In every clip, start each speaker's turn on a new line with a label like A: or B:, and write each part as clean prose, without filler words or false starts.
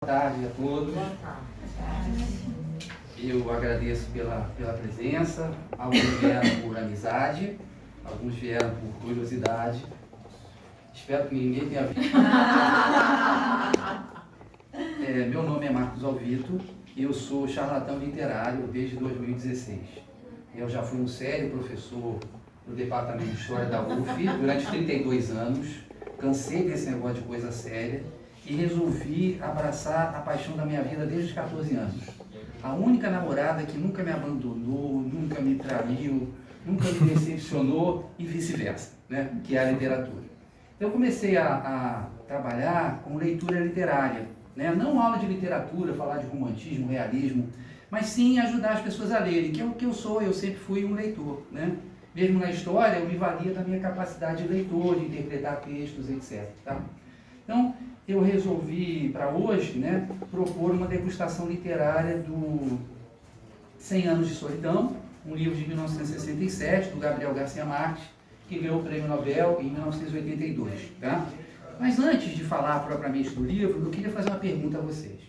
A: Boa tarde a todos.
B: Boa tarde.
A: Eu agradeço pela presença. Alguns vieram por amizade, alguns vieram por curiosidade. Espero que ninguém tenha visto. Meu nome é Marcos Alvito e eu sou charlatão literário desde 2016. Eu já fui um sério professor do Departamento de História da UF durante 32 anos. Cansei desse negócio de coisa séria e resolvi abraçar a paixão da minha vida desde os 14 anos. A única namorada que nunca me abandonou, nunca me traiu, nunca me decepcionou e vice-versa, né? Que é a literatura. Eu comecei a trabalhar com leitura literária, né? Não aula de literatura, falar de romantismo, realismo, mas sim ajudar as pessoas a lerem, que é o que eu sou, eu sempre fui um leitor, né? Mesmo na história, eu me valia da minha capacidade de leitor, de interpretar textos, etc. Tá? Então, eu resolvi, para hoje, né, propor uma degustação literária do 100 Anos de Solidão, um livro de 1967, do Gabriel Garcia Marques, que ganhou o Prêmio Nobel em 1982. Tá? Mas antes de falar propriamente do livro, eu queria fazer uma pergunta a vocês.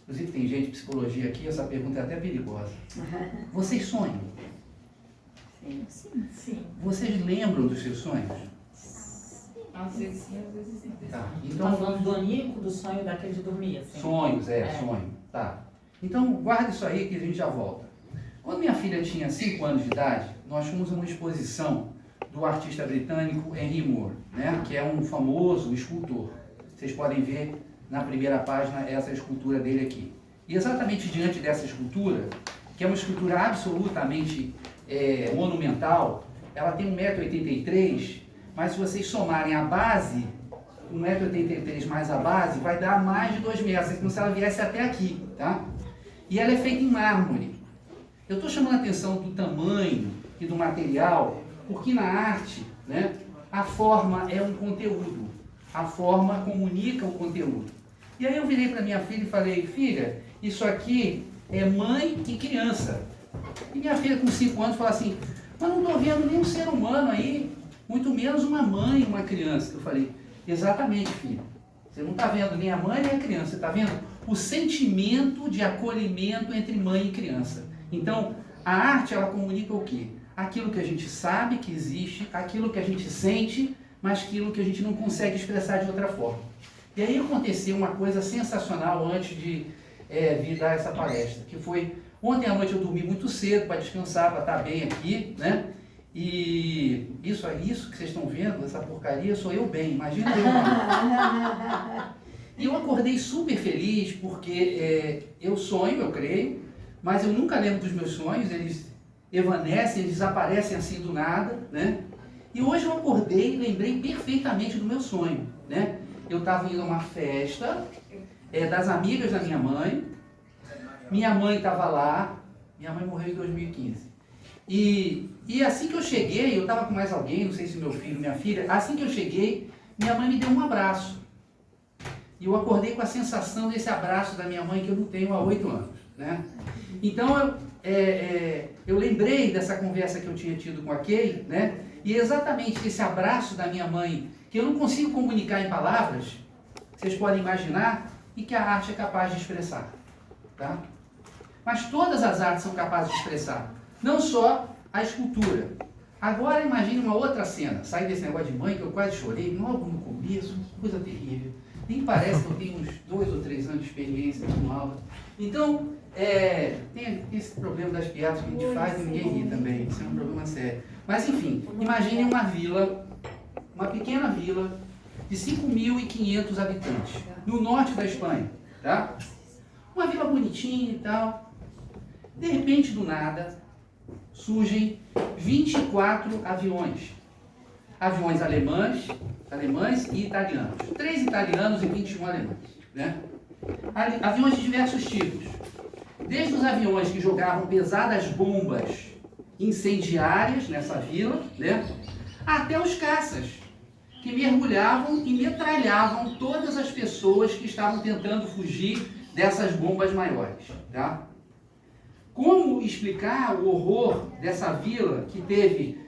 A: Inclusive, tem gente de psicologia aqui, essa pergunta é até perigosa. Vocês sonham?
B: Sim.
A: Vocês lembram dos seus sonhos?
B: Às vezes sim, às vezes sim.
A: Tá.
B: Então, falando do onírico, do sonho daquele de dormir, assim.
A: Sonhos, sonho. Tá. Então, guarda isso aí que a gente já volta. Quando minha filha tinha 5 anos de idade, nós fomos a uma exposição do artista britânico Henry Moore, né, que é um famoso escultor. Vocês podem ver na primeira página essa escultura dele aqui. E exatamente diante dessa escultura, que é uma escultura absolutamente monumental, ela tem 1,83 m, mas se vocês somarem a base, 1,83 m mais a base, vai dar mais de 2 metros, como se ela viesse até aqui, tá? E ela é feita em mármore. Eu estou chamando a atenção do tamanho e do material, porque na arte, né, a forma é um conteúdo. A forma comunica o conteúdo. E aí eu virei para minha filha e falei, filha, isso aqui é mãe e criança. E minha filha com 5 anos falou assim, mas não estou vendo nenhum ser humano aí, muito menos uma mãe e uma criança. Eu falei, exatamente, filha. Você não está vendo nem a mãe nem a criança, você está vendo o sentimento de acolhimento entre mãe e criança. Então, a arte, ela comunica o quê? Aquilo que a gente sabe que existe, aquilo que a gente sente, mas aquilo que a gente não consegue expressar de outra forma. E aí aconteceu uma coisa sensacional antes de vir dar essa palestra, que foi, ontem à noite eu dormi muito cedo para descansar, para estar bem aqui, né? E isso que vocês estão vendo, essa porcaria, sou eu bem, imagina eu mal. E eu acordei super feliz porque eu sonho, eu creio, mas eu nunca lembro dos meus sonhos, eles evanescem, eles desaparecem assim do nada, né? E hoje eu acordei e lembrei perfeitamente do meu sonho, né? Eu estava indo a uma festa das amigas da minha mãe estava lá, minha mãe morreu em 2015. E assim que eu cheguei, eu estava com mais alguém, não sei se meu filho, minha filha, assim que eu cheguei, minha mãe me deu um abraço. E eu acordei com a sensação desse abraço da minha mãe que eu não tenho há 8 anos, né? Então eu lembrei dessa conversa que eu tinha tido com a Kay, né? E exatamente esse abraço da minha mãe, que eu não consigo comunicar em palavras, vocês podem imaginar, e que a arte é capaz de expressar, tá? Mas todas as artes são capazes de expressar, não só a escultura. Agora imagine uma outra cena, sair desse negócio de mãe, que eu quase chorei, logo no começo, coisa terrível. Nem parece que eu tenho uns 2 ou 3 anos de experiência com aula. Então, tem esse problema das piadas que a gente faz e ninguém ri também, isso é um problema sério. Mas enfim, imagine uma vila, uma pequena vila de 5.500 habitantes, no norte da Espanha, tá? Uma vila bonitinha e tal. De repente, do nada, surgem 24 aviões. Aviões alemães e italianos. 3 italianos e 21 alemães, né? Aviões de diversos tipos. Desde os aviões que jogavam pesadas bombas incendiárias nessa vila, né? Até os caças, que mergulhavam e metralhavam todas as pessoas que estavam tentando fugir dessas bombas maiores, tá? Como explicar o horror dessa vila que teve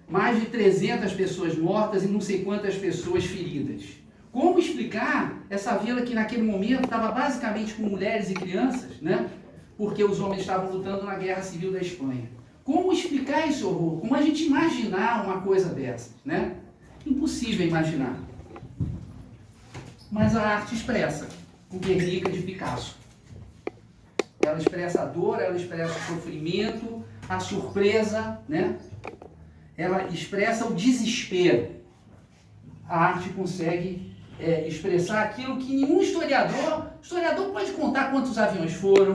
A: mais de 300 pessoas mortas e não sei quantas pessoas feridas? Como explicar essa vila que naquele momento estava basicamente com mulheres e crianças, né? Porque os homens estavam lutando na Guerra Civil da Espanha. Como explicar esse horror? Como a gente imaginar uma coisa dessas, né? Impossível imaginar. Mas a arte expressa. O Guernica de Picasso. Ela expressa a dor, ela expressa o sofrimento, a surpresa, né? Ela expressa o desespero. A arte consegue expressar aquilo que nenhum historiador pode contar quantos aviões foram,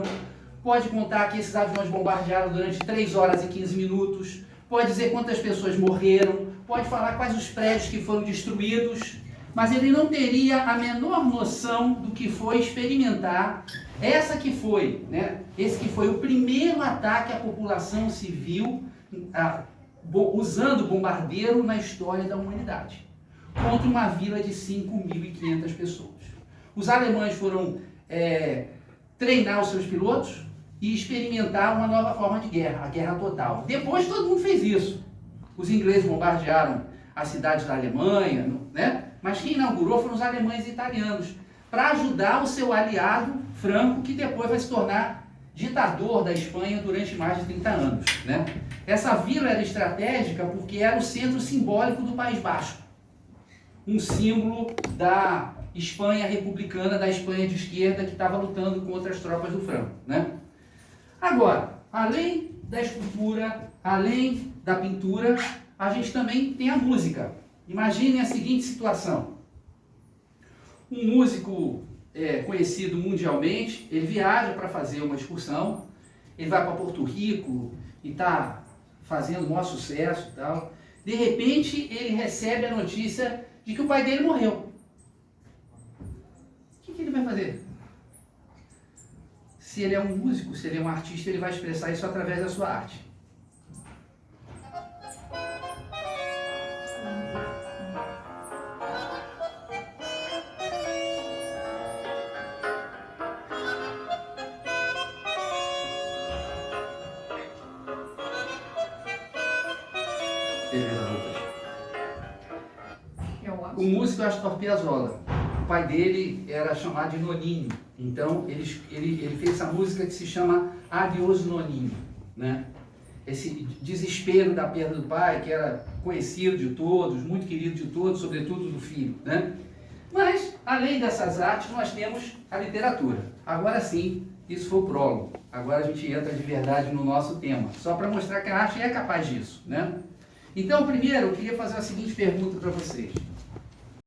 A: pode contar que esses aviões bombardearam durante 3 horas e 15 minutos, pode dizer quantas pessoas morreram, pode falar quais os prédios que foram destruídos, mas ele não teria a menor noção do que foi experimentar esse que foi o primeiro ataque à população civil usando bombardeiro na história da humanidade, contra uma vila de 5.500 pessoas. Os alemães foram treinar os seus pilotos e experimentar uma nova forma de guerra, a guerra total. Depois todo mundo fez isso. Os ingleses bombardearam as cidades da Alemanha, né? Mas quem inaugurou foram os alemães e italianos, para ajudar o seu aliado Franco, que depois vai se tornar ditador da Espanha durante mais de 30 anos, né? Essa vila era estratégica porque era o centro simbólico do País Basco, um símbolo da Espanha republicana, da Espanha de esquerda, que estava lutando contra as tropas do Franco, né? Agora, além da escultura, além da pintura, a gente também tem a música. Imaginem a seguinte situação. Um músico conhecido mundialmente, ele viaja para fazer uma excursão, ele vai para Porto Rico e está fazendo o maior sucesso e tal. De repente, ele recebe a notícia de que o pai dele morreu. O que ele vai fazer? Se ele é um músico, se ele é um artista, ele vai expressar isso através da sua arte. O músico é Astor Piazzolla. O pai dele era chamado de Noninho. Então ele fez essa música que se chama Adiós Noninho, né? Esse desespero da perda do pai, que era conhecido de todos, muito querido de todos, sobretudo do filho, né? Mas, além dessas artes, nós temos a literatura. Agora sim, isso foi o prólogo. Agora a gente entra de verdade no nosso tema, só para mostrar que a arte é capaz disso, né? Então, primeiro, eu queria fazer a seguinte pergunta para vocês.